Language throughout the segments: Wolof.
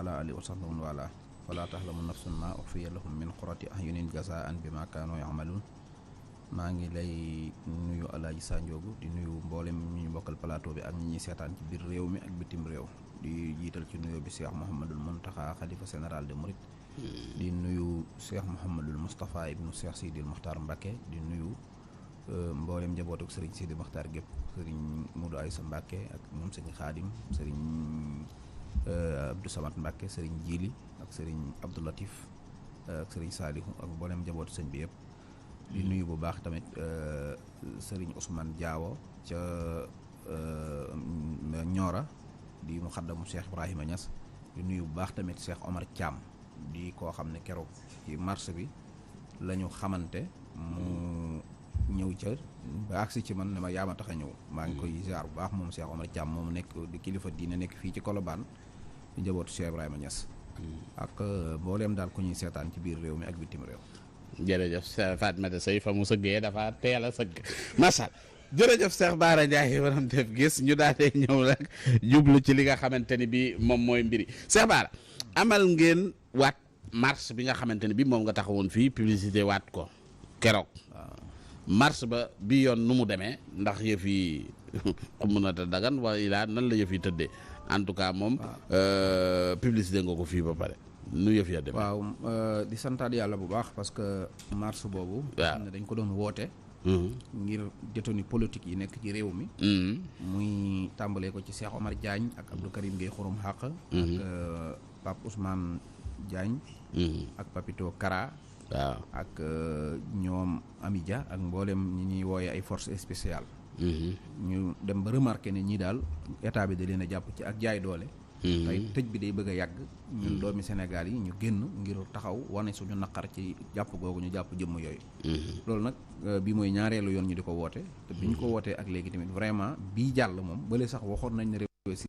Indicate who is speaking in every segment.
Speaker 1: ala alihi wa sahbihi wa wala fala tahlamu nafsun ma ukhfiya lahum min qurrati ahyunin jazaan bima kaanu ya'malun. maa ngi lay nuyu Alaaji Sanjoogu di nuyu mboolem ñu bokkal plateau bi ak ñi ñuy seetaan ci biir réew mi ak bitim réew di jiital ci nuyu bi Cheikh Mouhamadul Mountakha xalifa général de Mouride. di nuyu Cheikh Mouhamadul Moustapha ibnu Cheikh Sidil Mokhtar Mbacké di nuyu mboolem njabootuk Serigne Sidi Mokhtar gépp Serigne Modou Aïssa Mbacké ak ñoom Serigne Khadim Serigne Abdou Samad Mbacké Serigne Djili ak Serigne Abdou Latif ak Serigne Salihu ak mboolem njabootu sëñ bi yëpp. di nuyu bu baax tamit Serigne Ousmane Diawo ca Nioro di muxaddamu Cheikh Ibrahima Niass. di nuyu bu baax tamit Cheikh Omar Thiam di koo xam ne keroog ci marché bi la ñu xamante mu ñëw ca ba agsi ci man ne ma yaa ma tax a ñëw. maa ngi koy ziar bu baax moom Cheikh Omar Thiam moom nekk di kilifa diine nekk fii ci Colobane di njabootu Cheikh Ibrahima Niass. ak mbooleem daal ku ñuy seetaan ci biir réew mi ak bitim réew.
Speaker 2: jërëjëf Cheikh Fatmata Seye fa mu sëggee dafa teel a sëgg macha allah jërëjëf Cheikh Bara Ndiaye waram def gis ñu daal di ñëw rek jublu ci li nga xamante ni bi moom mooy mbiri Cheikh Bara amal ngeen waat marche bi nga xamante ni bi moom nga taxawoon fii publicité waat ko keroog marche ba bi yoon nu mu demee ndax yëf yi mun na ta dagan wala ilaa nan la yëf yi tëddee en tout cas moom publicité nga ko fii ba pare nu yëf ya demee.
Speaker 1: waaw di santaat yàlla bu baax parce que marche boobu.
Speaker 2: waaw
Speaker 1: ne dañ ko doon woote. ngir détenu politique yi nekk ci réew mi. muy tàmbalee ko ci Cheikh Omar Diagne ak Abdou Karim Gueye Xurum Xaq. ak Pape Ousmane Diagne. ak Papito Kara.
Speaker 2: waaw
Speaker 1: ak ñoom Amidia ak mboolem ñi ñuy wooye ay forces spéciales. ñu dem ba remarqué ne ñii daal état bi da leen a jàpp ci ak jaay doole. tey tëj bi day bëgg a yàgg. ñun doomi Sénégal yi ñu génn ngir taxaw wane suñu naqar ci jàpp googu ñu jàpp jëmm yooyu. loolu nag bi mooy ñaareelu yoon ñu di ko woote. te bi ñu ko wootee ak léegi tamit vraiment bii jàll moom bële sax waxoon nañ ne réussir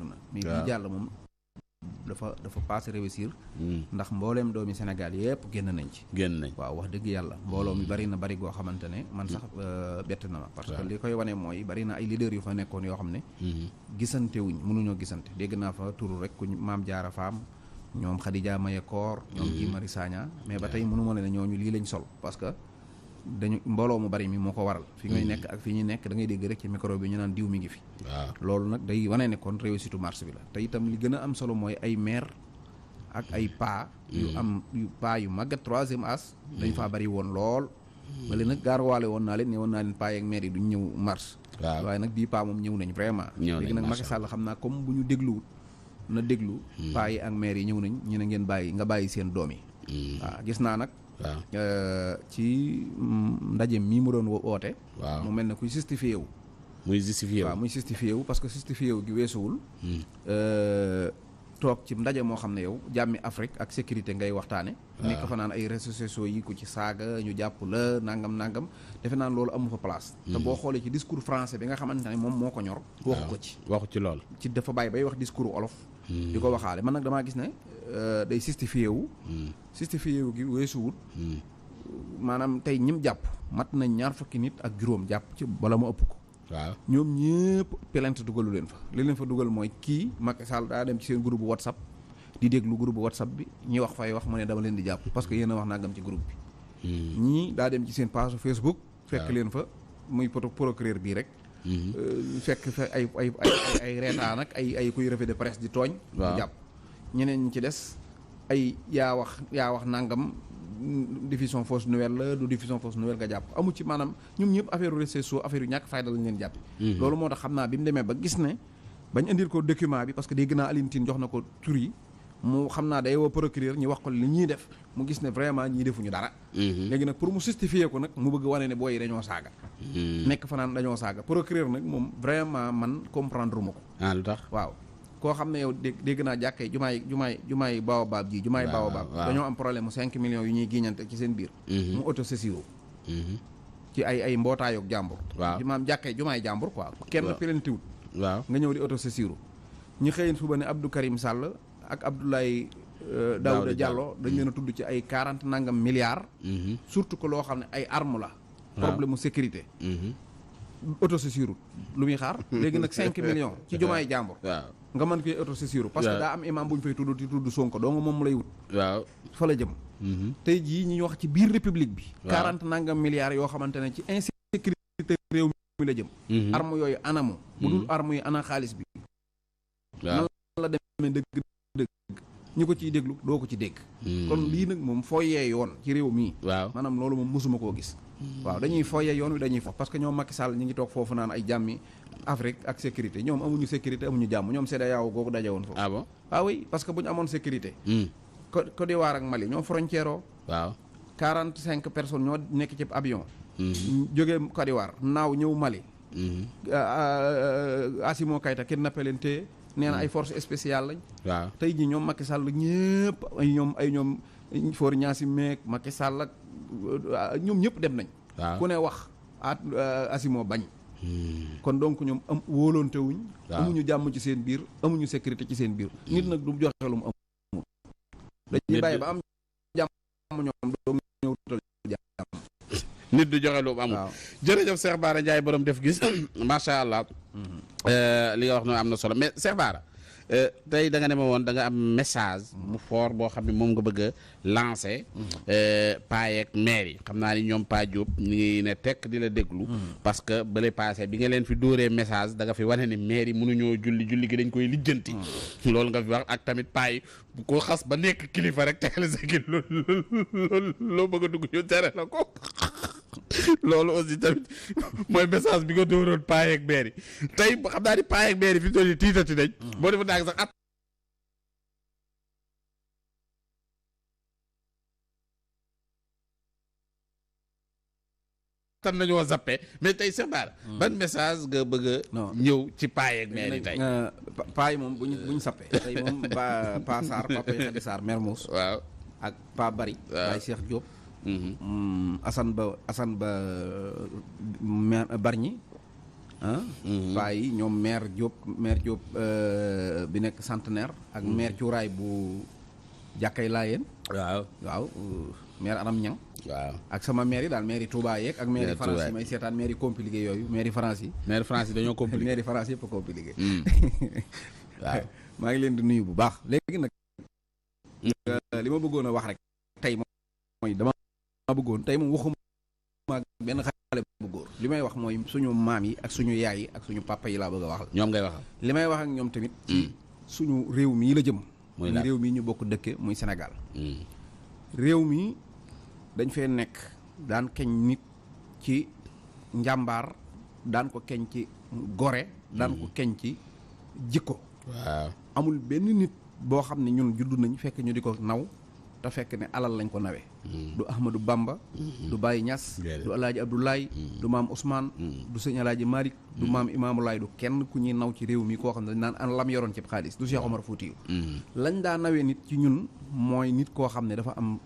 Speaker 1: na. mais bii jàll moom dafa passé réussir. ndax mbooleem doomi Sénégal yëpp génn nañ ci.
Speaker 2: génn nañ
Speaker 1: waaw wax dëgg yàlla mbooloo mi bari na bari goo xamante ne man sax bett na ma. parce que li koy wane mooy bari na ay leaders yu fa nekkoon yoo xam ne. gisante wuñ mënuñoo gisante dégg naa fa turu rek ku Maam Jaara Faam ñoom Khadija Maye Koor ñoom Guy Marius Sagna mais ba tey mënu ma ne ñooñu lii lañ sol parce que dañu mbooloo mu bari mi moo ko waral fi ngay nekk ak fi ñuy nekk da ngay dégg rek ci micro bi ñu naan diw mi ngi fi. waaw loolu nag day wane ne kon réussite marche bi la te itam li gën a am solo mooy ay maire ak ay paa yu am yu paa yu màggat troisième âge dañ faa bari woon lool bale nag gaaruwaale woon naa leen ne woon naa leen paa yeeg maire yi duñ ñëw marche. waaw waaye nag bii paa moom ñëw nañ vraiment. léegi nag Macky Sall xam naa comme bu ñu dégluwut na déglu paa yi ak maire yi ñëw nañ ñu ne ngeen bàyyi nga bàyyi seen doom yi. waaw gis naa nag ci ndaje mii mu doon woote. waaw mu mel ne kuy justifié wu.
Speaker 2: muy justifié wu
Speaker 1: waaw muy justifié wu parce que justifié wu gi weesuwul. toog ci ndaje moo xam ne yow jàmmi Afrique ak sécurité ngay waxtaane nekk fa naan ay réseaux sociaux yi ku ci saaga ñu jàpp la nangam defe naan loolu amu fa place. te boo xoolee ci discours français bi nga xamante ne moom moo ko ñor. waxu ko ci
Speaker 2: waxu ci lool.
Speaker 1: ci dafa bàyyi bay wax discours olof. di ko waxaale man nag damaa gis ne day justifié wu. justifié wu gi weesuwul. maanaam tey ñim jàpp mat nañ 20 nit ak juróom jàpp ci wala mu ëpp ko. waaw ñoom ñëpp plainte dugalu leen fa li leen fa dugal mooy kii Macky Sall daa dem ci seen groupe WhatsApp di déglu groupe WhatsApp bi ñi wax fay wax mu ne dama leen di jàpp parce que yéen a wax nangam ci groupe bi. ñii daa dem ci seen page Facebook. fekk leen fa muy procureur bii rek. fekk fa ay reetaan ak ay kuy revue de presse di tooñ. waaw jàpp ñeneen ñi ci des ay yaa wax nangam. diffusion fausse nouvelle la du diffusion fausse nouvelle nga jàpp amu ci maanaam ñoom ñëpp affaire réseaux sociaux affaire yu ñàkk fayda lañ leen jàpp. loolu moo tax xam naa bi mu demee ba gis ne bañ indil ko document bi parce que dégg naa Alioune Tine jox na ko tur yi mu xam naa day woo procureur ñu wax ko li ñuy def mu gis ne vraiment ñii defuñu dara. léegi nag pour mu justifier ko nag mu bëgg wane ne booy yi dañoo saaga. nekk fanaan dañoo saaga procureur nag moom vraiment man comprendre ma ko.
Speaker 2: lu tax
Speaker 1: waaw. koo xam ne yow dégg naa jàkkee jumaay Baobab ji jumaay Baobab dañoo am problème mu 5 millions yu ñuy giiñante ci seen biir. mu autosaisir ci ay mbootaayog jàmbur. waaw maam jàkkee jumaay jàmbur quoi. kenn pelentiwut. waaw nga ñëw di autosaisir ñu xëyin suba ne Abdou Karim Sall ak Abdoulaye Daouda Diallo dañ leen a tudd ci ay 40 nangam milliards. surtout que loo xam ne ay arme la. problème mu sécurité. autosaisir lu muy xaar. léegi nag 5 millions ci jumaay jàmbur. nga mën koy autosaisir parce que daa am imam bu ñu fay tudd di tudd Sonko doo nga moom lay wut.
Speaker 2: waaw
Speaker 1: fa la jëm. tey jii ñi wax ci biir république bi.
Speaker 2: waaw
Speaker 1: 40 nangam milliards yoo xamante ne ci insécurité réew mi la jëm. arme yooyu anamu. bu dul arme yi ana xaalis bi.
Speaker 2: waaw
Speaker 1: nan la demee dëgg ñi ko ciy déglu doo ko ci dégg. kon lii nag moom fooyee yoon ci réew mii.
Speaker 2: waaw
Speaker 1: maanaam loolu moom mosuma koo gis. waaw dañuy fooyee yoon wi dañuy fo parce que ñoom Macky Sall ñi ngi toog foofu naan ay jàmmi Afrique ak sécurité ñoom amuñu sécurité amuñu jàmm ñoom CEDEAO googu daje woon foofu.
Speaker 2: ah bon
Speaker 1: ah oui parce que bu ñu amoon sécurité. Côte d'Ivoire ak Mali ñoo frontière oo.
Speaker 2: waaw
Speaker 1: 45 personnes ñoo nekk ci avion. jógee Côte d'Ivoire naaw ñëw Mali. Assimi Goïta kidnappé leen téye nee na ay forces spéciales lañ.
Speaker 2: waaw
Speaker 1: tey jii ñoom Macky Sall ñëpp ay ñoom Faure Gnassi meek Macky Sall ak ñoom ñëpp dem nañ.
Speaker 2: waaw
Speaker 1: ku ne wax Assimi bañ. kon donc ñoom am wóolonte wuñ. amuñu jàmm ci seen biir amuñu sécurité ci seen biir. nit nag du joxe lu mu amul. dañuy bàyyi ba am jàmm ñoom doo ñëw tutal jàmm.
Speaker 2: nit du joxe lu mu amul. jërëjëf Cheikh Bara Ndiaye borom def gis macha allah. li nga wax noonu am na solo mais Cheikh Bara tey da nga ne ma woon da nga am message bu fort boo xam ne moom nga bëgg a lancer. paa yeeg maire yi xam naa ni ñoom Pa Diop ñu ngi ne tekk di la déglu. parce que bële passé bi nga leen fi dóoree message da nga fi wane ni maire yi mënuñoo julli gi dañ koy lijjanti. loolu nga fi wax ak tamit paa yi bu ko xas ba nekk kilifa rek tegal sa kii loo bëgg a dugg ñu tere la ko. loolu aussi tamit mooy message bi nga dóoroon paa yeeg maire yi tey xam naa ni paa yeeg maire yi fi mu toll nii tiitati nañ. boo defoon daal sax tan nañoo zappé mais tey Cheikh Bara ban message nga bëgg a ñëw ci paa yeeg maire yi tey.
Speaker 1: paa yi moom buñ sappee tey moom Pa Sarr Papa Khady Sarr Mermoz waaw ak Pa Bari Baye Cheikh Diop. Assane Ba maire Bargny paa yi ñoom maire Diop bi nekk centenaire ak maire Cuuraay bu jàkkay Laayeen waaw maire Aram Ñang waaw ak sama maire yi daal maire yi Touba yeeg ak maire yi France yi may seetaan maire yi compliqué yooyu maire yi France yi
Speaker 2: dañoo compliqué
Speaker 1: maire yi France yëpp a compliqué waaw maa ngi leen di nuyu bu baax léegi nag li ma bëggoon a wax rek tey mooy dama bëggoon tey moom waxuma ak benn xale bu góor li may wax mooy suñu maam yi ak suñu yaay yi ak suñu papa yi laa bëgg a waxal
Speaker 2: ñoom ngay waxal
Speaker 1: li may wax ak ñoom tamit suñu réew mii la jëm muy réew mii ñu bokk dëkke muy Sénégal réew mi dañ fee nekk daan keñ nit ci njàmbaar daan ko keñ ci gore daan ko keñ ci jikko
Speaker 2: waaw
Speaker 1: amul benn nit boo xam ne ñun juddu nañ fekk ñu di ko naw te fekk ne alal lañ ko nawee du Ahmadou Bamba du Baye Niass du Alaaji Abdoulaye du maam Ousmane du sëñ Alaaji Malick du maam Imaamu Laay du kenn ku ñuy naw ci réew mi koo xam ne dañ naan an lam yoroon ci xaalis du Cheikh Omar Foutiyou lañ daa nawee nit ci ñun mooy nit koo xam ne dafa am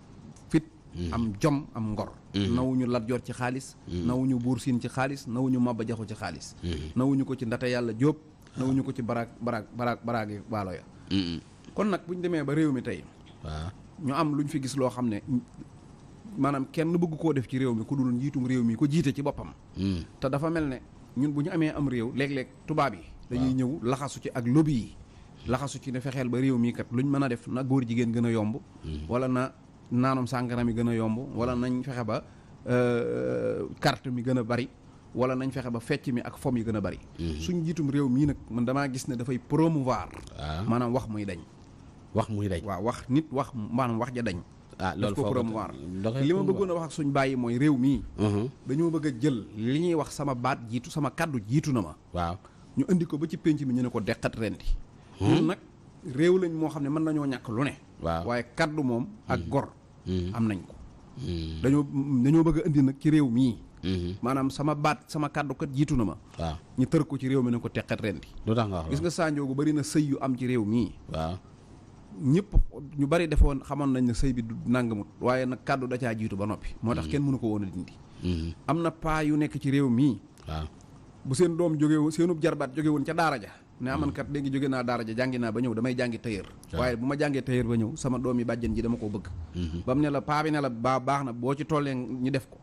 Speaker 1: fit am jom am ngor nawuñu Lat Joor ci xaalis nawuñu Buur Siin ci xaalis nawuñu Maba Jaxu ci xaalis nawuñu ko ci Ndate Yàlla Jóob nawuñu ko ci baraagi waalo ya kon nag bu ñu demee ba réew mi tey
Speaker 2: waaw
Speaker 1: ñu am lu ñu fi gis loo xam ne maanaam kenn bëgg koo def ci réew mi ku dul njiitum réew mi ko jiite ci boppam te dafa mel ne ñun bu ñu amee am réew léeg-léeg tubaab yi dañuy ñëw laxasu ci ak lobby yi laxasu ci ne fexeel ba réew mi kat luñ mën a def na góor jigéen gën a yomb wala na naanum sàngara mi gën a yomb wala nañ fexe ba carte mi gën a bari wala nañ fexe ba fecc mi ak fom yi gën a bari suñ jiitum réew mii nag man damaa gis ne dafay promouvoir maanaam wax muy dañ
Speaker 2: wax muy dañ
Speaker 1: waaw wax nit wax maanaam wax ja dañ
Speaker 2: loolu
Speaker 1: ko promouvoir li ma bëggoon a wax ak suñ bàyyi mooy réew mii dañoo bëgg a jël li ñuy wax sama baat jiitu sama kaddu jiitu na ma
Speaker 2: waaw
Speaker 1: ñu indi ko ba ci pénc mi ñu ne ko deqat rendi ñun nag réew lañ moo xam ne mën nañoo ñàkk lu ne waaye kaddu moom ak gor am nañ ko dañoo bëgg a indi nag ci réew mii maanaam sama baat sama kaddu kat jiitu na ma
Speaker 2: waaw
Speaker 1: ñu tër ko ci réew mi ne ko teqat rendi
Speaker 2: lu tax nga wax
Speaker 1: gis nga Sanjoogu bari na sëy yu am ci réew mii
Speaker 2: waaw
Speaker 1: ñëpp ñu bari defoon xamoon nañ ne sëy bi du nangamut waaye nag kàddu da caa jiitu ba noppi moo tax kenn mënu ko woon a dindi am na paa yu nekk ci réew mii
Speaker 2: waaw
Speaker 1: bu seen doom jóge woon seenub jarbaat jóge woon ca daara ja ne aman kat léegi jóge naa daara ja jàngi naa ba ñëw damay jàngi tailleur waaye bu ma jàngee tailleur ba ñëw sama doom yi bàjjen ji dama koo bëgg ba mu ne la paa bi ne la baax na boo ci tollee ñu def ko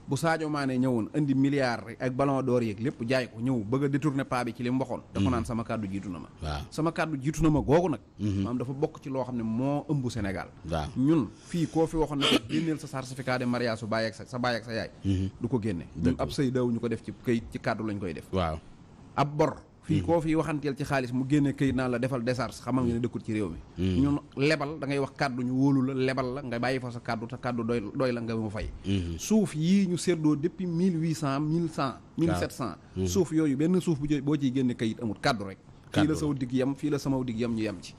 Speaker 1: bu Sadio Mané ñëwoon indi milliards ak ballon d'or yeeg lépp jaay ko ñëw bëgg a détourner paa bi ci li mu waxoon dafa naan sama kàddu jiitu na ma
Speaker 2: waaw
Speaker 1: sama kàddu jiitu na ma googu nag maanaam dafa bokk ci loo xam ne moo ëmb Sénégal
Speaker 2: waaw
Speaker 1: ñun fii koo fi waxoon ne ko génneel sa certificat de mariage su bàyyi ak sa baay ak sa yaay du ko génne ñun ab sëy daw ñu ko def ci këyit ci kàddu lañ koy def
Speaker 2: waaw
Speaker 1: ab bor fii koo fi waxanteel ci xaalis mu génne këyit naan la defal décharge xamal nga ne dëkkul ci réew mi ñun lebal da ngay wax kàddu ñu wóolu la lebal la nga bàyyi fa sa kàddu te kàddu doy la nga mu fay suuf yii ñu seddoo depuis 1700 suuf yooyu benn suuf boo ciy génne këyit amul kàddu rek fii la saw digg yem fii la sama digg yem ñu yem ci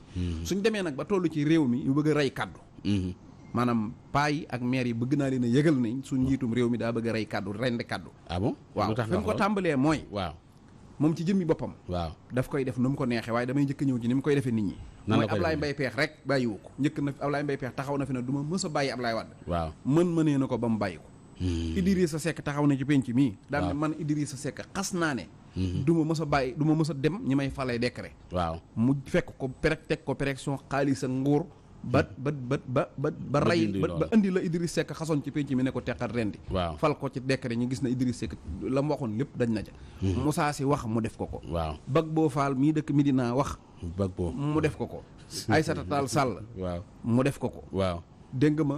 Speaker 1: suñ demee nag ba toll ci réew mi ñu bëgg a rey kàddu maanaam paa yi ak maire yi bëgg naa leen a yëgal nañ suñ njiitum réew mi daa bëgg a rey kàddu rende kàddu
Speaker 2: ah bon
Speaker 1: waaw fi mu ko tàmbalee mooy
Speaker 2: waaw
Speaker 1: moom ci jëmmi boppam
Speaker 2: waaw
Speaker 1: daf koy def nu mu ko neexee waaye damay njëkk ñëw ci ni mu koy defee nit ñi mooy Ablaye Mbaye Peex rek bàyyiwu ko njëkk na Ablaye Mbaye Peex taxaw na fi ne du ma mës a bàyyi Ablaye Wade
Speaker 2: waaw
Speaker 1: mënee na ko ba mu bàyyi ko Idrissa Seck taxaw na ci penc mii daal ne man Idrissa Seck xas naa ne du ma mës a bàyyi du ma mës a dem ñi may falay décret
Speaker 2: waaw
Speaker 1: mu fekk ko teg ko pression xaalis ak nguur ba rey ba indi la Idriss Seck xasoon ci penc mi ne ko teqat rendi
Speaker 2: waaw
Speaker 1: fal ko ci décret ñu gis na Idriss Seck la mu waxoon lépp dañ na ca Moussa Sy wax mu def ko
Speaker 2: waaw
Speaker 1: Bagbo Fall mii dëkk Medina wax
Speaker 2: Bagbo
Speaker 1: mu def ko Aïssata Tall Sall
Speaker 2: waaw
Speaker 1: mu def ko
Speaker 2: waaw
Speaker 1: dégg nga ma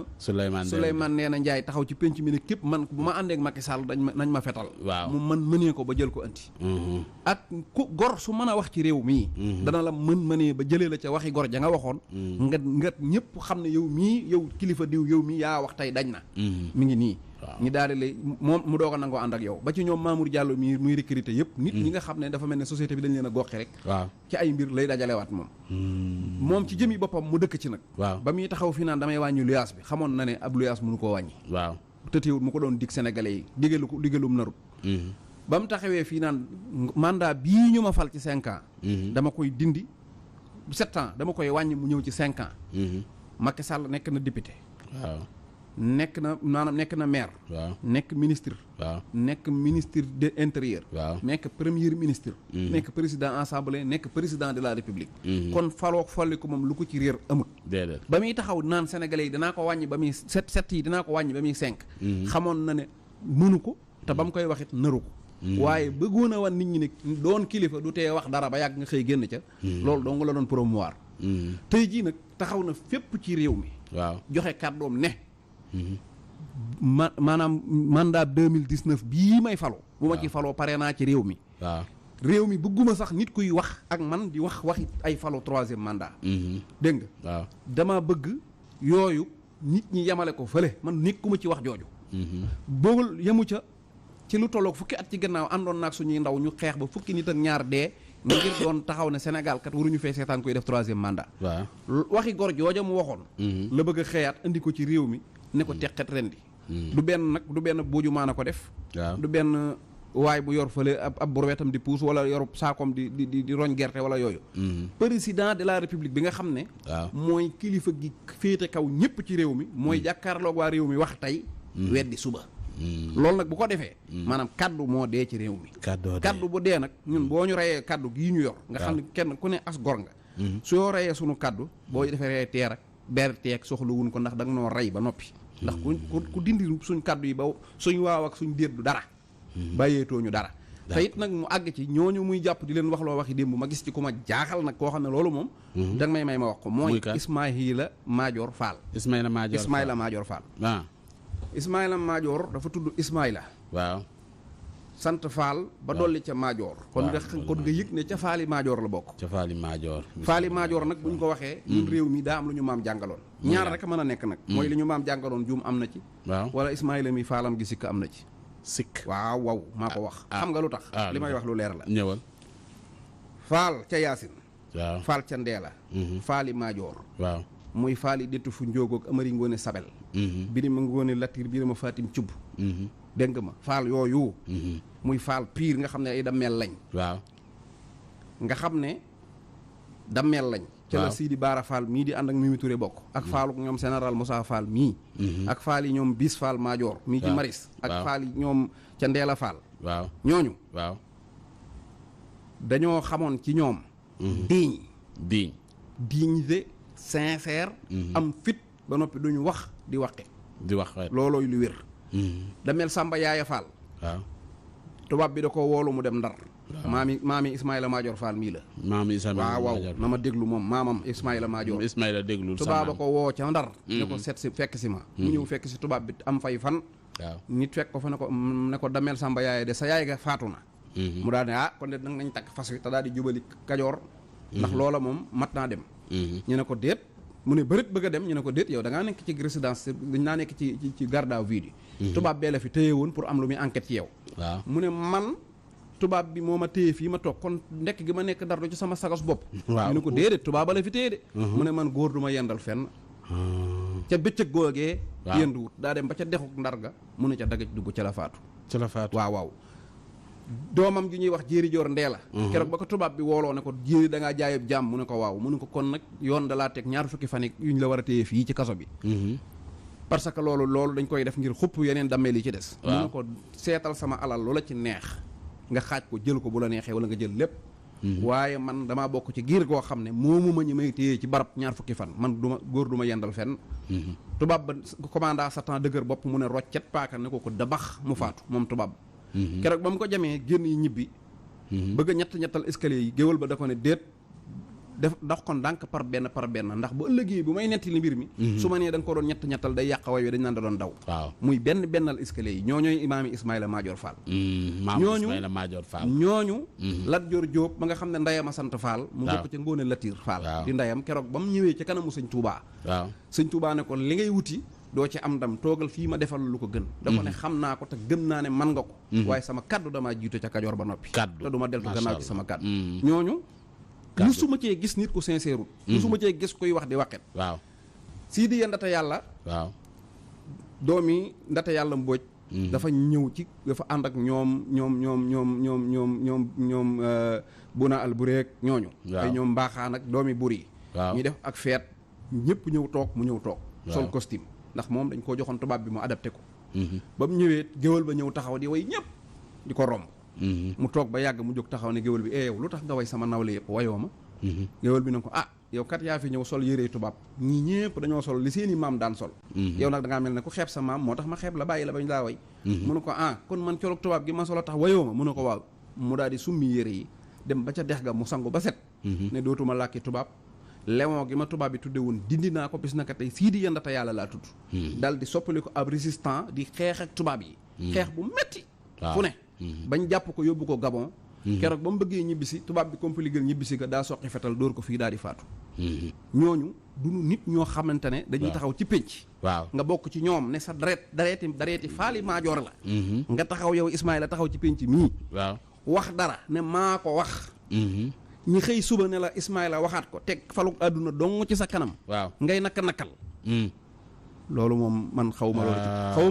Speaker 2: Souleymane
Speaker 1: nee na Ndiaye taxaw ci penc mi ne képp man bu ma àndeek Macky Sall nañ ma fetal
Speaker 2: waaw
Speaker 1: mu mënee ko ba jël ko anti ak ku gor su mën a wax ci réew mii dana la mënee ba jëlee la ca waxi gor ja nga waxoon nga ñëpp xam ne yow mii yow kilifa diw yow mii yaa wax tey dañ na mi ngi nii ñi daal di lay moom mu doog a nangoo ànd ak yow ba ci ñoom Mamour Diallo mii muy recruté yëpp nit ñi nga xam ne dafa mel ne société bi dañ leen a goxi rek
Speaker 2: waaw
Speaker 1: ci ay mbir lay dajalewaat moom ci jëmi boppam mu dëkk ci nag
Speaker 2: waaw
Speaker 1: ba muy taxaw fii naan damay wàññi luyaas bi xamoon na ne ab luyaas mënu koo wàññi
Speaker 2: waaw
Speaker 1: tëtéewut mu ko doon dig sénégalais yi digalum narut ba mu taxawee fii naan mandat bii ñu ma fal ci 5 ans dama koy dindi 7 ans dama koy wàññi mu ñëw ci 5 ans Macky Sall nekk na député
Speaker 2: waaw
Speaker 1: nekk na maanaam nekk na maire
Speaker 2: waaw
Speaker 1: nekk ministre
Speaker 2: waaw
Speaker 1: nekk ministre de l'intérieur
Speaker 2: waaw
Speaker 1: nekk premier ministre nekk président assemblée nekk président de la république kon faloo folli ko moom lu ko ci réer amut
Speaker 2: déedéet
Speaker 1: ba muy taxaw naan sénégalais yi dinaa ko wàññi ba muy 7 yi dinaa ko wàññi ba muy 5 xamoon na ne mënu ko te ba mu koy waxit nëru ko waaye bëggoon a wan nit ñi ne doon kilifa du tee wax dara ba yàgg nga xëy génn ca loolu dong la doon promouvoir tey jii nag taxaw na fépp ci réew mi
Speaker 2: waaw
Speaker 1: joxe kàddoom ne maanaam mandat 2019 bii may faloo bu ma ci faloo pare naa ci réew mi
Speaker 2: waaw
Speaker 1: réew mi bëgguma sax nit kuy wax ak man di waxi ay falo 3e mandat dégg nga
Speaker 2: waaw
Speaker 1: dama bëgg yooyu nit ñi yemale ko fële man nekkuma ci wax jooju boogul yemu ca ci lu tolloog fukki at ci gannaaw àndoon naag suñuy ndaw ñu xeex ba fukki nit ak ñaar dee ngir doon taxaw ne Sénégal kat waruñu fee seetaan koy def 3e mandat
Speaker 2: waaw
Speaker 1: waxi gor jooja mu waxoon la bëgg a xëyaat indi ko ci réew mi ne ko teqet rendi du benn buuju maan a ko def du benn waay bu yor fële ab burwetam di puus wala yor saakoom di roñ gerte wala yooyu président de la république bi nga xam ne mooy kilifa gi féete kaw ñëpp ci réew mi mooy jàkkaarloog waa réew mi wax tey weddi suba loolu nag bu ko defee maanaam kaddu moo dee ci réew mi kaddu bu dee nag ñun boo ñu reyee kaddu gii ñu yor nga xam ne kenn ku ne as gor nga soo reyee sunu kaddu boo defee reyee teer ak berteeg soxla wuñ ko ndax da nga noo rey ba noppi ndax ku dindi suñ kaddu yi ba suñ waaw ak suñ déet du dara bàyyeetoo ñu dara te it nag mu àgg ci ñooñu muy jàpp di leen wax loo waxi démb ma gis ci ku ma jaaxal nag koo xam ne loolu moom danga may ma wax ko mooy Ismaïla Madior Fall Ismaïla Madior Fall
Speaker 2: waaw
Speaker 1: Ismaïla Madior dafa tudd Ismaïla
Speaker 2: waaw
Speaker 1: sant Fall ba dolli ca Madior kon nga yëg ne ca Faali Madior la bokk
Speaker 2: ca Faali Madior
Speaker 1: nag buñ ko waxee ñun réew mi daa am lu ñu maam jàngaloon ñaar rek mën a nekk nag mooy li ñu maam jàngaloon juum am na ci
Speaker 2: waaw
Speaker 1: wala Ismaïla mi faalam gi sikk am na ci
Speaker 2: sikk
Speaker 1: waaw maa ko wax xam nga lu tax li may wax lu leer la
Speaker 2: ñëwal
Speaker 1: Faal ca Yaasin
Speaker 2: waaw
Speaker 1: Faal ca Ndeela Faali Madior
Speaker 2: waaw
Speaker 1: muy Faali dettu fu njóogoog Amari Ngoone Sabel Birima Ngoone Latiir Birima Fatim Cubb dégg nga ma Faal yooyu muy Faal piir nga xam ne ay dammeel lañ
Speaker 2: waaw
Speaker 1: nga xam ne dammeel lañ ca la Sidi Baara Fall mii di ànd ak Mimi Touré bokk ak Faaluk ñoom général Moussa Fall mii ak Faal yi ñoom Bis Fall Madior mii ci Maris ak Faal yi ñoom ca Ndeela Fall
Speaker 2: waaw
Speaker 1: ñooñu
Speaker 2: waaw
Speaker 1: dañoo xamoon ci ñoom dignité sincère am fit ba noppi duñu wax di waqe
Speaker 2: di wax
Speaker 1: loolooy lu wér Damel Samba Yaaya Fall.
Speaker 2: waaw.
Speaker 1: tubaab bi da ko woolu mu dem Ndar. maami Ismaïla Madior Fall mii la.
Speaker 2: maami Ismaïla
Speaker 1: waaw na ma déglu moom maamam Ismaïla Madior.
Speaker 2: Ismaïla déglul
Speaker 1: tubaab ba ko woo ca Ndar. ne ko seet si fekk si ma. mu ñëw fekk si tubaab bi am fay fan.
Speaker 2: waaw
Speaker 1: nit fekk ko fa ne ko Damel Samba Yaaya de sa yaay ga faatu na. mu daal ne kon de nag nañ takk fas wi te daal di jubali Kajoor. ndax loola moom mat naa dem. ñu ne ko déet mu ne bërit bëgg a dem ñu ne ko déet yow da ngaa nekk ci résidence dañ naa nekk ci garde à vue bi. tubaab bee la fi téye woon pour am lu muy enquête ci yow.
Speaker 2: waaw
Speaker 1: mu ne man tubaab bi moo ma téye fii ma toog kon nekk gi ma nekk Ndar du ci sama sagos bopp.
Speaker 2: waaw
Speaker 1: ñu ne ko déedéet tubaab ba la fi téye de. mu ne man góor du ma yendal fenn. ca bëccëg googee.
Speaker 2: waaw
Speaker 1: yenduwut daa dem ba ca dexuk Ndar ga mu ne ca dagaj dugg ca la faatu.
Speaker 2: ci la faatu
Speaker 1: waaw. doomam ju ñuy wax jéeri joor ndee la keroog ba ko tubaab bi wooloo ne ko jéeri da ngaa jaayab jàmm mu ne ko waaw mu ne ko kon nag yoon dalaa teg ñaar fukki fan yuñ la war a téye fii ci kaso bi parce que loolu dañ koy def ngir xupp yeneen dammeel yi ci des mu ne ko seetal sama alal loola ci neex nga xaaj ko jël ko bu la neexee wala nga jël lépp waaye man damaa bokk ci giir goo xam ne moomu ma ñi may téye ci barab ñaar fukki fan man góor du ma yendal fenn tubaab ba commanda Satan dëgër bopp mu ne roccet paaka ne ko dabax mu faatu moom tubaab keroog ba mu ko jamee génn yi ñibbi bëgg a ñettal escalier yi géwal ba da ko ne déet def dox ko ndànk par benn ndax bu ëllëgee bu may netti li mbir mi su ma nee da nga ko doon ñettal day yàq way wi dañ naan da doon daw
Speaker 2: waaw
Speaker 1: muy bennal escalier yi ñooñooy imaam yi Ismaïla Madior Fall ñooñu Lat Joor Jóob ba nga xam ne ndeyam a sant Fall mu bokk ca Ngóone Latiir Fall di ndeyam keroog ba mu ñëwee ca kanamu sëñ Touba waaw sëñ Touba ne ko li ngay wuti doo ci am ndam toogal fii ma defal lu ko gën da ko ne xam naa ko te gëm naa ne man nga ko waaye sama kaddu damaa jiitu ca Kajoor ba noppi te du ma deltu gannaaw ci sama kaddu ñooñu musuma cee gis nit ku sincère musuma cee gis kuy wax di waqet
Speaker 2: waaw
Speaker 1: Sidi ya Ndata Yàlla waaw doomi Ndata Yàlla Mbóoj dafa ñëw ci dafa ànd ak ñoom Buna Albureek ñooñu ay ñoom mbaaxaan ak doomi bur yi ñu def ak feet ñëpp ñëw toog mu ñëw toog sol costume ndax moom dañ koo joxoon tubaab bi mu adapté ko ba mu ñëwee géwal ba ñëw taxaw di way ñëpp di ko romb mu toog ba yàgg mu jóg taxaw ne géwal bi yow lu tax nga way sama nawle yëpp wayoo ma géwal bi ne ko yow kat yaa fi ñëw sol yéree tubaab ñii ñëpp dañoo sol li seeni maam daan sol yow nag da ngaa mel ne ku xeeb sa maam moo tax ma xeeb la bàyyi la bañ laa way mu ne ko kon man colog tubaab gi ma solo tax wayoo ma mu ne ko waaw mu daal di summi yére yi dem ba ca dex ga mu sangu ba set ne dootuma làkki tubaab Léon gi ma tubaab bi tudde woon dindi naa ko bis naka tey Sidi ya Ndata Yàlla laa tudd dal di soppali ko ab résistant di xeex ak tubaab yi xeex bu metti fu ne bañ jàpp ko yóbbu ko Gabon keroog ba mu bëggee ñibbisi tubaab bi compligël ñibbisi ga daa soqi fetal dóor ko fii daal di faatu ñooñu duñu nit ñoo xamante ne dañuy taxaw ci pénc waaw nga bokk ci ñoom ne sa dareeti Faali Maajoor la nga taxaw yow Ismaïla taxaw ci pénc mii waaw wax dara ne maa ko wax ñi xëy suba ne la Ismaïla waxaat ko teg faluk àdduna dong ci sa kanam waaw ngay nakal loolu moom man xawma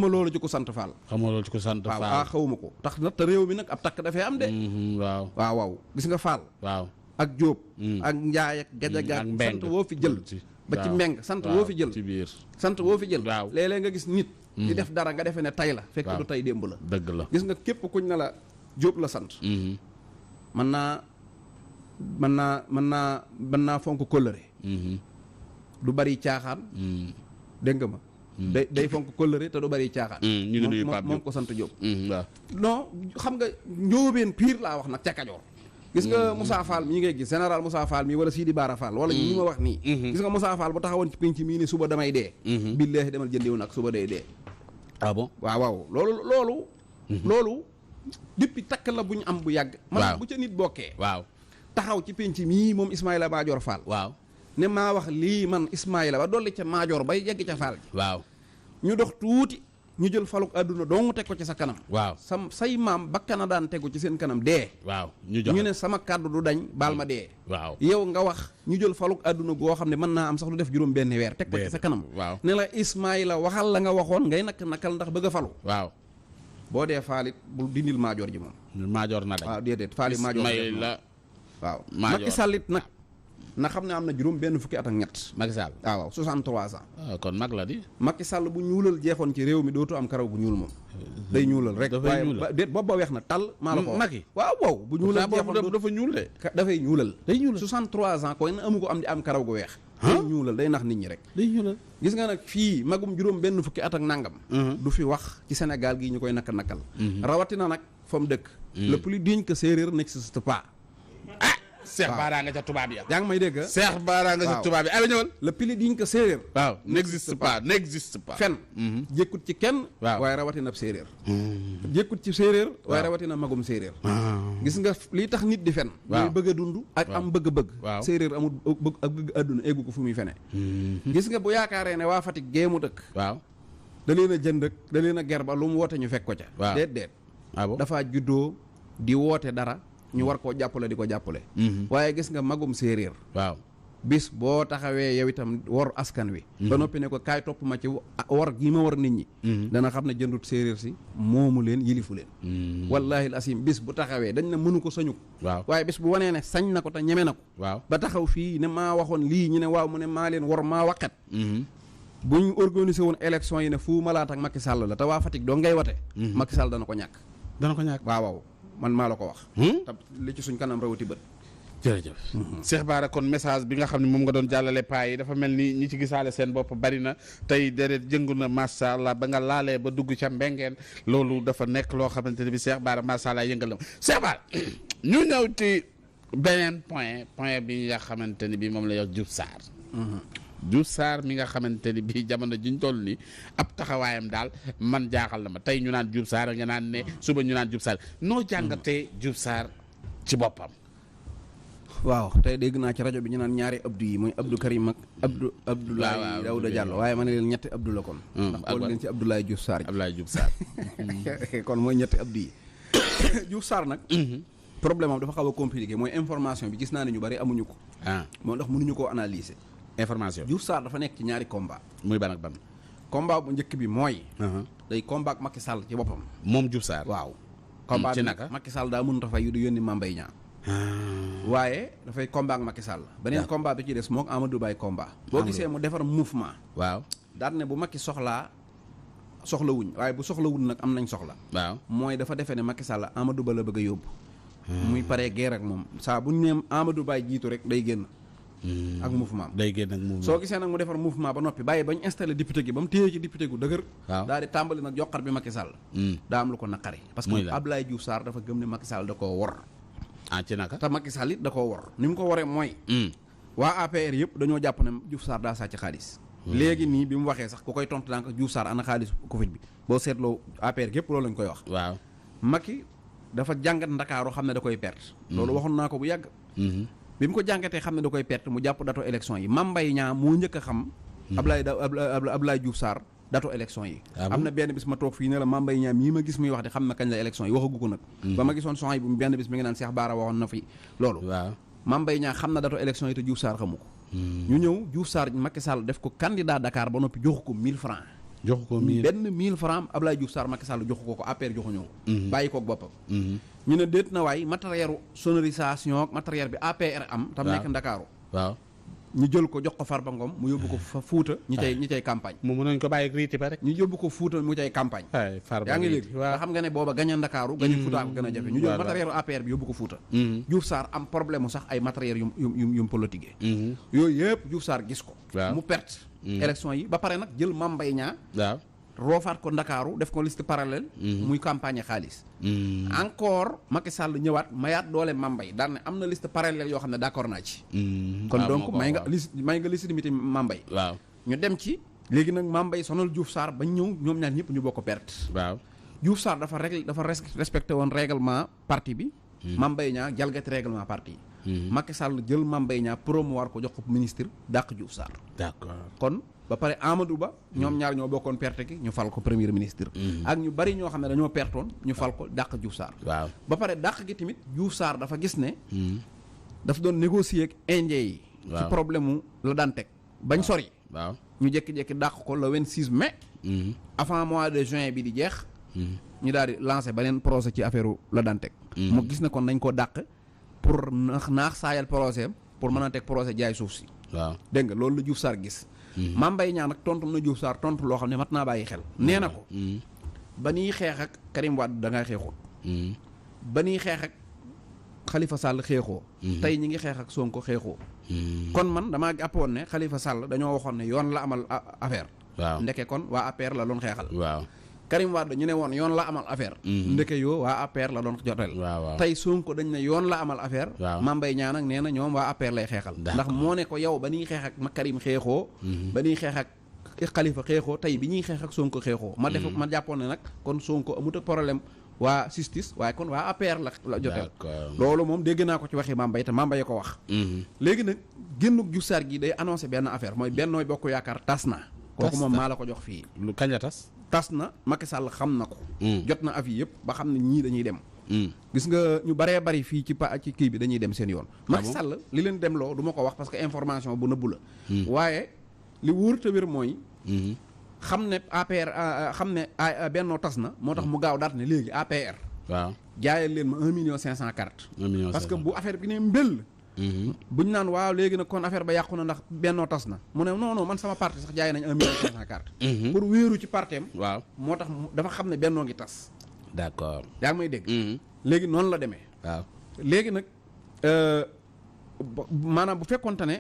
Speaker 1: loolu ci ko sant Fall waaw xawma ko tax na te réew mi nag ab takk dafay am de waaw gis nga Fall waaw ak Jóob ak Njaay ak Gajaga sant woo fi jël ba ci Mbeng sant woo fi jël sant woo fi jël léeg-léeg nga gis nit di def dara nga defee ne tay la fekk du tay démb la
Speaker 2: dëgg la
Speaker 1: gis nga képp kuñ ne la Jóob la sant mën naa fonk kóllëre du bari caaxaan dégg nga ma day fonk kóllëre te du bari caaxaan
Speaker 2: ñu ngi nuyu Pape
Speaker 1: moom ko sant Jóob
Speaker 2: waaw
Speaker 1: non xam nga njóobeen pire laa wax nag ca Kajoor gis nga Moussa Fall mii ngay gis général Moussa Fall mii wala Sidi Bara Fall wala ñi ma wax nii gis nga Moussa Fall bu taxawoon ci pénc mii ne suba damay dee billaahi demal jëndiw nag suba day dee
Speaker 2: ah bon
Speaker 1: waaw loolu depuis takk la bu ñu am bu yàgg man bu ca nit bokkee waaw taxaw ci pénc mii moom Ismaïla Madior Fall waaw ne maa wax lii man Ismaïla ba dolli ca Madior bay yegg ca Fall ji waaw ñu dox tuuti ñu jël faluk àdduna dong teg ko ci sa kanam waaw say maam bakkana daan tegu ci seen kanam dee waaw ñu ne sama kàddu du dañ baal ma dee waaw yow nga wax ñu jël faluk àdduna goo xam ne mën naa am sax lu def juróom benn weer teg ko ci sa kanam waaw ne la Ismaïla waxal la nga waxoon ngay nakal ndax bëgg a falu waaw boo dee faalit bul dindil Madior ji moom
Speaker 2: Madior na dañ
Speaker 1: waaw déedéet faali Madior waaw Macky Sall it nag na xam ne am na juróom benn fukki at ak ñett
Speaker 2: Macky Sall
Speaker 1: waaw 63 ans
Speaker 2: kon mag la di
Speaker 1: Macky Sall bu ñuulal jeexoon ci réew mi dootu am karaw bu ñuul moom day ñuulal rek waaye déet boobu ba weex na tàll maa la ko Macky waaw bu ñuulal jeexoon
Speaker 2: dafa ñuul de
Speaker 1: dafay ñuulal day ñuulal 63 ans koy na amu ko am di am karaw gu weex day ñuulal day nax nit ñi rek.
Speaker 2: day ñuulal.
Speaker 1: gis nga nag fii magum juróom benn fukki at ak nangam. du fi wax ci Sénégal gii ñu koy nakal. rawatina nag fa mu dëkk. le plus digne que séeréer n'existe pas.
Speaker 2: Cheikh Bara nga ca tubaab ya.
Speaker 1: yaa ngi may dégg.
Speaker 2: Cheikh Bara nga ca tubaab ya ay ñëwal.
Speaker 1: le plus digne que séeréer.
Speaker 2: waaw n'existe pas.
Speaker 1: fen jékkut ci kenn.
Speaker 2: waaw
Speaker 1: waaye rawatina ab séeréer. jékkut ci séeréer. waaye rawatina magum séeréer. gis nga lii tax nit di fen.
Speaker 2: waaw
Speaker 1: muy bëgg a dund. ak am bëgg-bëgg.
Speaker 2: waaw
Speaker 1: séeréer amul bëgg ak bëgg àdduna eggu ko fu muy fene. gis nga bu yaakaaree ne waa Fatick géemu dëkk.
Speaker 2: waaw
Speaker 1: da leen a jënd ak da leen a ger ba lu mu woote ñu fekk ko ca.
Speaker 2: waaw
Speaker 1: déet.
Speaker 2: ah bon
Speaker 1: dafa juddoo di woote dara ñu war koo jàppale di ko jàppale. waaye gis nga magum séeréer.
Speaker 2: waaw
Speaker 1: bis boo taxawee yow itam wor askan wi. ba noppi ne ko kaay topp ma ci wor gi ma war nit ñi. dana xam ne jëndut séeréer si moomu leen yilifu leen. wallaahi asim bis bu taxawee dañ ne mënu ko sañu.
Speaker 2: waaw
Speaker 1: waaye bis bu wanee ne sañ na ko te ñeme na ko.
Speaker 2: waaw
Speaker 1: ba taxaw fii ne maa waxoon lii ñu ne waaw mu ne maa leen wor maa waqet. bu ñu organisé woon élection yi ne fu malaat ak Macky Sall la te waa Fatick doo ngay wate. Macky Sall dana ko ñàkk.
Speaker 2: dana ko ñàkk
Speaker 1: waaw man maa la ko wax. te li ci suñ kanam rawati bët.
Speaker 2: jërëjëf Cheikh Bara kon message bi nga xam ne moom nga doon jàllale paa yi dafa mel ni ñi ci gisaale seen bopp bari na tey déedéet jëngu na macha allah ba nga laalee ba dugg ca mbengeen loolu dafa nekk loo xamante ne bi Cheikh Bara macha allah yëngal na Cheikh Bara ñu ñëw ci beneen point bi nga xamante ni bi moom la yor Diouf Sarr. Diouf Sarr mi nga xamante ni bii jamono jiñ toll ni ab taxawaayam daal man jaaxal na ma tey ñu naan Diouf Sarr nga naan ne suba ñu naan Diouf Sarr noo jàngatee Diouf Sarr ci boppam.
Speaker 1: waaw tey dégg naa ci rajo bi ñu naan ñaari Abdou yi muy Abdou Karim ak Abdoulaye Daouda Diallo waaye ma ne leen ñetti Abdou la kon. ndax xool ngeen ci Abdoulaye Diouf Sarr.
Speaker 2: Abdoulaye Diouf Sarr.
Speaker 1: kon mooy ñetti Abdou yi. Diouf Sarr nag. problème am dafa xaw a compliqué mooy information bi gis naa ne ñu bari amuñu ko. moo tax mënuñu koo analyser.
Speaker 2: information
Speaker 1: Diouf Sarr dafa nekk ci ñaari combat.
Speaker 2: muy ban ak ban.
Speaker 1: combat bu njëkk bi mooy. day combat ak Macky Sall ci boppam.
Speaker 2: moom Diouf Sarr
Speaker 1: waaw. combat
Speaker 2: ci
Speaker 1: bi
Speaker 2: naka
Speaker 1: Macky Sall daa mënut a fay yu di yónni Mame Mbaye Niang. waaye dafay combat ak Macky Sall. beneen combat bi ci des moom Amadou Baye combat. boo gisee mu defar mouvement.
Speaker 2: waaw
Speaker 1: daan ne bu Macky soxlaa soxlawuñ waaye bu soxlawuñ nag am nañ soxla.
Speaker 2: waaw
Speaker 1: mooy dafa defee ne Macky Sall Amadou Ba la bëgg a yóbbu. muy paree guerre ak moom saa bu ñu nee Amadou Baye jiitu rek day génn. ak mouvement
Speaker 2: day génn ak mouvement
Speaker 1: soo gisee nag mu defar mouvement ba noppi bàyyi bañ installé député gi ba mu téye ci député gu dëgër.
Speaker 2: waaw
Speaker 1: daal di tàmbali nag joxar bi Macky Sall. daa am lu ko naqari. parce que Abdoulaye Diouf Sarr dafa gëm ne Macky Sall da koo wor.
Speaker 2: ci naka
Speaker 1: te Macky Sall it da koo wor ni mu ko waree mooy. waa APR yëpp dañoo jàpp ne Diouf Sarr daa sàcc xaalis. léegi nii bi mu waxee sax ku koy tontu daanaka Diouf Sarr ana xaalis Covid bi boo seetloo APR yëpp loolu lañ koy wax.
Speaker 2: waaw
Speaker 1: Macky dafa jàngat Ndakaaru xam ne da koy perte. loolu waxoon naa ko bu yàgg. bi mu ko jàngatee xam ne da koy perte mu jàpp dato élection yi Mame Mbaye Niang moo njëkk a xam. Abdoulaye Diouf Sarr dato élection yi. am na benn bis ma toog fii ne la Mame Mbaye Niang mii ma gis muy wax de xam na kañ la élection yi waxagu ko nag. ba ma gisoon son yi bu benn bis mi ngi naan Cheikh Bara waxoon na fi loolu. waaw Mame Mbaye Niang xam na dato élection yi te Diouf Sarr xamu ko. ñu ñëw Diouf Sarr Macky Sall def ko candidat Dakar ba noppi joxu ko 1000 francs.
Speaker 2: joxu ko 1000
Speaker 1: benn 1000 francs Abdoulaye Diouf Sarr Macky Sall joxu ko APR joxuñu ko. bàyyi koog boppam. ñu ne déet na waay matériel sonorisation matériel bi APR am. tam nekk Ndakaaru.
Speaker 2: waaw
Speaker 1: ñu jël ko jox ko Farba Ngom mu yóbbu ko fa Fuuta. ñi cay campagne.
Speaker 2: mu mënoon ko bàyyi riiti ba rek.
Speaker 1: ñu yóbbu ko Fuuta mu cay campagne. yaa ngi léegi nga xam nga ne booba gañ a Ndakaaru. gañ a Fuuta ko gën a jafe. ñu jël matériel APR bi yóbbu ko Fuuta. Diouf Sarr am problème mu sax ay matériel yu politique. yooyu yëpp Diouf Sarr gis ko. mu perte. élection yi ba pare nag jël Mame Mbaye Niang. waaw roofaat ko Ndakaaru def ko liste parallèle. muy campagne xaalis. encore Macky Sall ñëwaat mayaat doole Mame Mbaye daan ne am na liste parallèle yoo xam ne d'accord naa ci. kon donc may nga légitimité Mame Mbaye. waaw ñu dem ci. léegi nag Mame Mbaye sonal Diouf Sarr bañ ñëw ñoom ñaar ñëpp ñu bokk perte. waaw Diouf Sarr dafa respecté woon règlement parti bi. Mame Mbaye Niang jalgati règlement parti yi. Macky Sall jël Mame Mbaye Niang promouvoir ko jox ko ministre dàq Diouf Sarr. d'accord kon. ba pare Amadou Ba ñoom ñaar ñoo bokkoon perte ki ñu fal ko premier ministre. ak ñu bari ñoo xam ne dañoo pertoon ñu fal ko dàq Diouf Sarr. waaw ba pare dàq gi tamit Diouf Sarr dafa gis ne. dafa doon négocier ak indien yi. ci problème mu la daan teg bañ sori. waaw ñu jékki-jékki dàq ko le 26 mai. avant mois de juin bi di jeex. ñu daal di lancer beneen projet ci affaire la daan teg. mu gis ne kon nañ koo dàq pour naax saayal projet am pour mën a teg projet jaay suuf si. waaw dégg nga loolu la Diouf Sarr gis. Mame Mbaye Niang nag tontu na Diouf Sarr tontu loo xam ne mat naa bàyyi xel. nee na ko. ba ñuy xeex ak Karim Wade da ngaa xeexut. ba ñuy xeex ak Khalifa Sall xeexoo. tey ñi ngi xeex ak Sonko xeexoo. kon man damaa jàppoon ne Khalifa Sall dañoo waxoon ne yoon la amal affaire.
Speaker 2: waaw
Speaker 1: ndeke kon waa APR la doon xeexal.
Speaker 2: waaw
Speaker 1: Karim Wade ñu ne woon yoon la amal affaire. ndeke yoo waa APR la doon jotel.
Speaker 2: waaw
Speaker 1: tey Sonko dañ ne yoon la amal affaire.
Speaker 2: waaw
Speaker 1: Mame Mbaye Niang nag nee na ñoom waa APR lay xeexal. ndax moo ne ko yow ba ñuy xeex ak ma Karim xeexoo. ba ñuy xeex ak Khalifa xeexoo tey bi ñuy xeex ak Sonko xeexoo. ma jàppoon ne nag kon Sonko amut ak problème waa justice waaye kon waa APR la jotel. loolu moom dégg naa ko ci waxi Mame Mbaye te Mame Mbaye ko wax. léegi nag génnug Diouf Sarr gi day annoncé benn affaire mooy Benno Bokk Yaakaar tas na. kooku moom maa la ko jox fii.
Speaker 2: lu kañ la tas.
Speaker 1: tas na Macky Sall xam na ko. jot na avis yëpp ba xam ne ñii dañuy dem. gis nga ñu baree bari fii ci kii bi dañuy dem seen yoon. Macky Sall li leen dem loo du ma ko wax parce que information bu nëbbu la. waaye li wóor te wér mooy. xam ne APR xam ne Benno tas na moo tax mu gaaw daat ne léegi APR.
Speaker 2: waaw
Speaker 1: jaayal leen ma 1,500,000 cartes.
Speaker 2: 1,500,000
Speaker 1: parce que bu affaire bi ne mbëll. buñ naan waaw léegi nag kon affaire ba yàqu na ndax Benno tas na mu ne non man sama parti sax jaay nañ 1,500,000 cartes. pour wéeru ci parteem. waaw moo tax dafa xam ne Benno ngi tas.
Speaker 2: d'accord
Speaker 1: yaa ngi may dégg. léegi noonu la demee.
Speaker 2: waaw léegi
Speaker 1: nag maanaam bu fekkonte ne.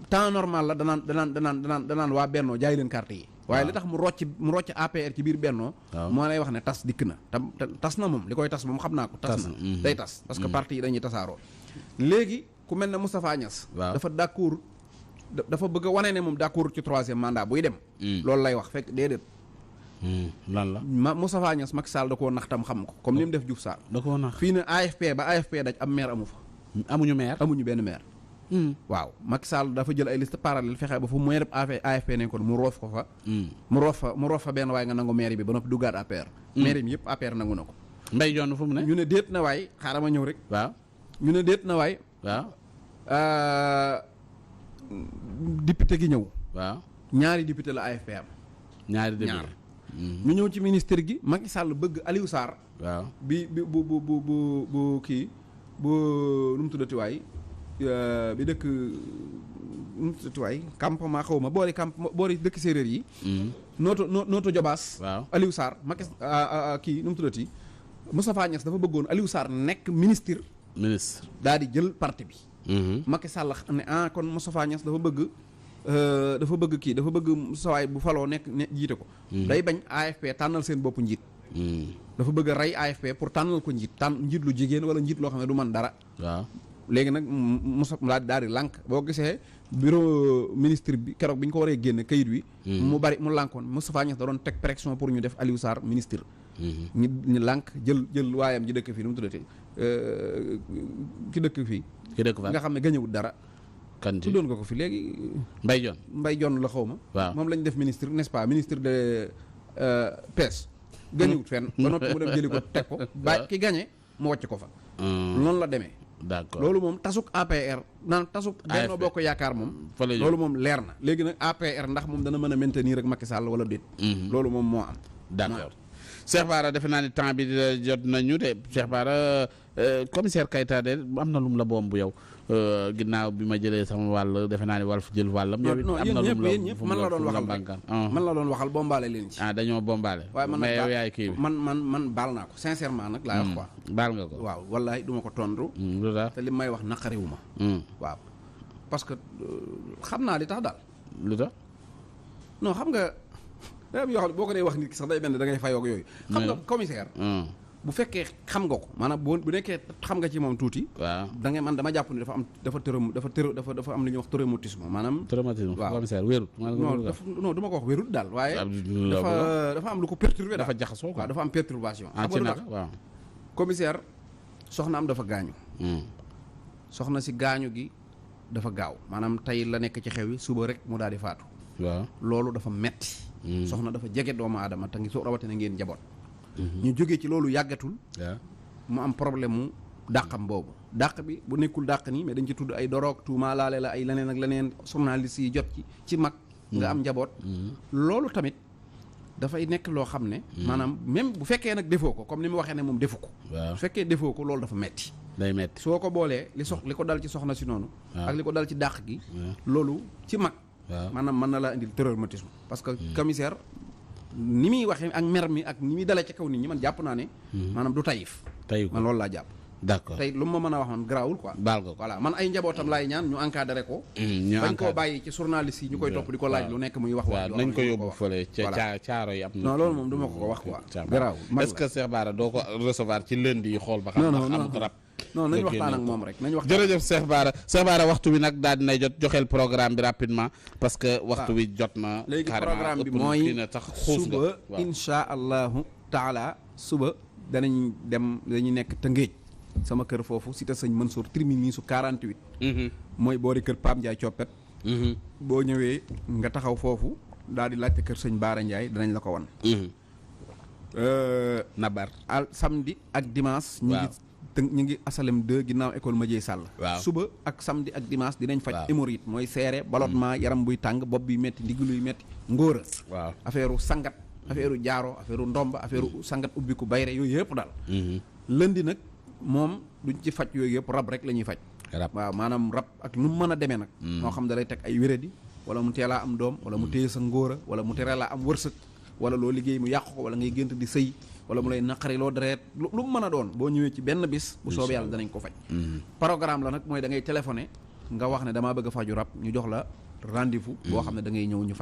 Speaker 1: temps normal la danaan waa Benno jaay leen carte yi. waaye li tax mu rocc APR ci biir Benno. moo lay wax ne tas dikk na te tas na moom li koy tas moom xam naa ko. tas na day tas parce que parti yi dañuy tasaaroo. léegi ku mel ne Moustapha Niass. dafa d'accord dafa bëgg a wane ne moom d'accord ci 3e mandat buy dem. loolu lay wax fekk déedéet.
Speaker 2: lan la
Speaker 1: Moustapha Niass Macky Sall da koo nax tam xam ko comme ni mu def Diouf Sarr.
Speaker 2: da koo nax
Speaker 1: fii ne AFP ba AFP daj am maire amu fa.
Speaker 2: amuñu
Speaker 1: benn maire. waaw Macky Sall dafa jël ay liste parallèle fexe ba fu maire AFP nañ ko mu roof ko fa. mu roof fa benn waaye nga nangu maire bi ba noppi duggaat APR. maire yi yëpp APR nangu na ko.
Speaker 2: Mbaye Dione fu mu ne.
Speaker 1: ñu ne déet na waay xaaral ma ñëw rek.
Speaker 2: waaw
Speaker 1: ñu ne déet na waay.
Speaker 2: waaw.
Speaker 1: député gi ñëw.
Speaker 2: waaw
Speaker 1: ñaari député la AFP am.
Speaker 2: ñaari député
Speaker 1: ñu ñëw ci ministère gi Macky Sall bëgg Aliou Sarr.
Speaker 2: waaw
Speaker 1: bi bu kii bu nu mu tuddati waay bi dëkk nu mu tuddati waay campement xaw ma boori dëkk séeréer yi. nooto Jobaas.
Speaker 2: waaw
Speaker 1: Aliou Sarr Macky kii nu mu tuddati Moustapha Niass dafa bëggoon Aliou Sarr nekk ministre. daal di jël parti bi. Macky Sall ne kon Moustapha Niass dafa bëgg kii dafa bëgg sawaay bu faloo nekk jiite ko. day bañ AFP tànnal seen bopp njiit. dafa bëgg a rey AFP pour tànnal ko njiit lu jigéen wala njiit loo xam ne du man dara.
Speaker 2: waaw
Speaker 1: léegi nag Moussa daal di lànk boo gisee bureau ministre bi keroog bi ñu ko waree génne kayit wi. mu lànkoon Moustapha Niass da doon teg pression pour ñu def Aliou Sarr ministre. ñu lànk jël waayam ji dëkk fii nu mu tuddati ki dëkk fii. nga xam ne gañewut dara.
Speaker 2: kan ci
Speaker 1: tuddoon nga ko fi léegi. Mbaye Dione la xaw ma.
Speaker 2: waaw
Speaker 1: moom lañ def ministre n'est-ce pas ministre de pêche. gañewut fenn ba noppi mu dem jëli ko teg ko. ba ki gañe mu wàcc ko fa. noonu la demee.
Speaker 2: d'accord
Speaker 1: loolu moom tasuk APR naan tasuk Benno Bokk Yaakaar moom. loolu moom leer na. léegi nag APR ndax moom dana mën a maintenir ak Macky Sall wala déet. loolu moom moo am.
Speaker 2: d'accord Cheikh Bara defe naa ni temps bi jot nañu de Cheikh Bara commissaire Keita de am na lum la bomb yow ginnaaw bi ma jëlee sama wàll defe naa ni Walf jël wàllam. yow it am na lum la
Speaker 1: ñëpp man la doon waxal rek man la doon waxal bombaale leen ci.
Speaker 2: dañoo bombaale.
Speaker 1: waaye man
Speaker 2: mais yow yaay kii bi
Speaker 1: man baal naa ko sincèrement nag laa wax quoi.
Speaker 2: baal nga ko
Speaker 1: waaw wallaay duma ko tontu.
Speaker 2: lu tax
Speaker 1: te li may wax naqariwu ma. waaw parce que xam naa li tax daal.
Speaker 2: lu tax.
Speaker 1: non xam nga. day am yoo xam ne boo ko dee wax nit ki sax day mel ne da ngay fayoog yooyu. xam nga commissaire. bu fekkee xam nga ko maanaam bu nekkee xam nga ci moom tuuti. waaw da ngay man dama jàpp ne dafa am lu ñuy wax traumatisme maanaam.
Speaker 2: traumatisme waaw commissaire wérut.
Speaker 1: non du ma ko wax wérut daal waaye. dafa am lu ko perturbé daal.
Speaker 2: dafa jaxasoo quoi
Speaker 1: dafa am perturbation.
Speaker 2: ci naka waaw.
Speaker 1: commissaire soxna am dafa gaañu. soxna si gaañu gi dafa gaaw maanaam tey la nekk ci xew yi suba rek mu daal di faatu.
Speaker 2: waaw
Speaker 1: loolu dafa metti soxna dafa jege doomu aadama te ngi soo rawatina ngeen njaboot. ñu jógee ci loolu yàggatul. mu am problème mu dàqam boobu. dàq bi bu nekkul dàq nii mais dañ ci tudd ay doroog tuuma laale la ay leneen ak leneen journaliste yi jot ci mag. nga am njaboot. loolu tamit dafay nekk loo xam ne. maanaam même bu fekkee nag defoo ko comme ni mu waxee ne moom defu ko. bu fekkee defoo ko loolu dafa metti
Speaker 2: day metti
Speaker 1: soo ko boolee li ko dal ci soxna si noonu. ak li ko dal ci dàq gi. loolu ci mag. maanaam mën na laa indil traumatisme parce que commissaire ni muy waxee ak mer mi ak ni muy dalee ci kaw nit ñi man jàpp naa ne maanaam du tayif man loolu laa jàpp
Speaker 2: d'accord
Speaker 1: tey lu ma mën a wax man garaawul quoi.
Speaker 2: baal nga ko
Speaker 1: voilà man ay njabootam laay ñaan ñu encadré ko. bañ koo bàyyi ci journaliste yi ñu koy topp di ko laaj lu nekk muy wax.
Speaker 2: waaw nañ ko yóbbu fële ca caaro yi am na.
Speaker 1: non loolu moom du ma ko wax quoi. garaaw
Speaker 2: est-ce que Cheikh Bara doo ko recevoir ci lundi yi xool ba xam ndax amut rab.
Speaker 1: non nañ waxtaan ak moom rek nañ waxtaan.
Speaker 2: jërëjëf Cheikh Bara waxtu wi nag daal dinay joxeel programme bi rapidement parce que waxtu wi jot na.
Speaker 1: léegi programme bi mooy suba insha allahu taala suba dañuy nekk Tëngéej sama kër foofu cité sëñ Mansour terminus su 48. mooy boori kër Pape Ndiaye coppet boo ñëwee nga taxaw foofu daal di laajte kër sëñ Baara Ndiaye danañ la ko wan.
Speaker 2: nabar
Speaker 1: al samedi ak dimanche. ñu ngi asalem 2 ginnaaw école Madieye Sall. suba ak samedi ak dimanche dinañ faj hémorroïde mooy seere ballonnement yaram buy tàng bopp bi metti ndigg luy metti ngóora. affaire sangat affaire jaaro affaire ndomba affaire sangat ubbiku bayre yooyu yëpp daal. lundi nag moom duñ ci faj yooyu yëpp rab rek la ñuy faj. waaw maanaam rab ak nu mu mën a demee nag. moo xam da lay teg ay wéradi wala mu teelaa am doom wala mu téye sa ngóora wala mu teelaa am wërsëg wala loo liggéey mu yàqu ko wala ngay gént di sëy wala mu lay naqari loo deret lu mu mën a doon boo ñëwee ci benn bis bu soobee yàlla danañ ko faj. programme la nag mooy da ngay téléphoné nga wax ne damaa bëgg a faju rab ñu jox la rendez-vous boo xam ne da ngay ñëw ñu faj